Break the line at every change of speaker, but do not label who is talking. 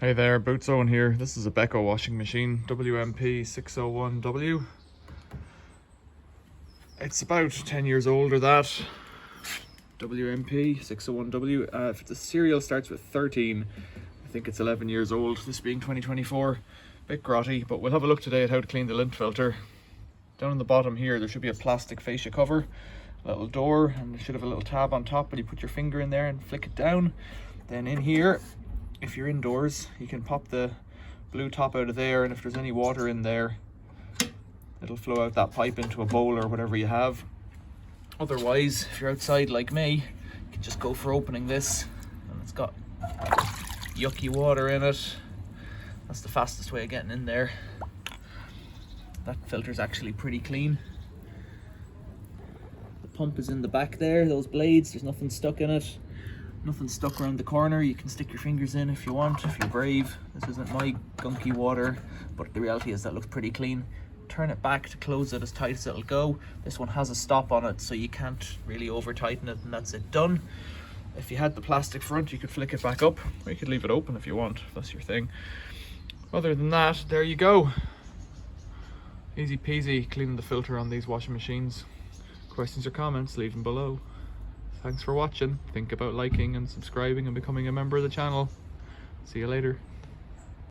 Hey there, Boots Owen here. This is a Beko washing machine, WMP601W. It's about 10 years old or that. WMP601W. If the serial starts with 13, I think it's 11 years old, this being 2024. Bit grotty, but we'll have a look today at how to clean the lint filter. Down on the bottom here, there should be a plastic fascia cover, a little door, and it should have a little tab on top, but you put your finger in there and flick it down. Then in here, if you're indoors, you can pop the blue top out of there, and if there's any water in there, it'll flow out that pipe into a bowl or whatever you have. Otherwise, if you're outside like me, you can just go for opening this, and it's got yucky water in it. That's the fastest way of getting in there. That filter's actually pretty clean. The pump is in the back there, those blades, there's nothing stuck in it. Nothing stuck around the corner. You can stick your fingers in if you want, if you're brave. This isn't my gunky water, but the reality is that looks pretty clean. Turn it back to close it as tight as it'll go. This one has a stop on it, so you can't really over tighten it, and that's it done. If you had the plastic front, you could flick it back up, or you could leave it open if you want, if that's your thing. Other than that, there you go. Easy peasy cleaning the filter on these washing machines. Questions or comments, leave them below. Thanks for watching. Think about liking and subscribing and becoming a member of the channel. See you later.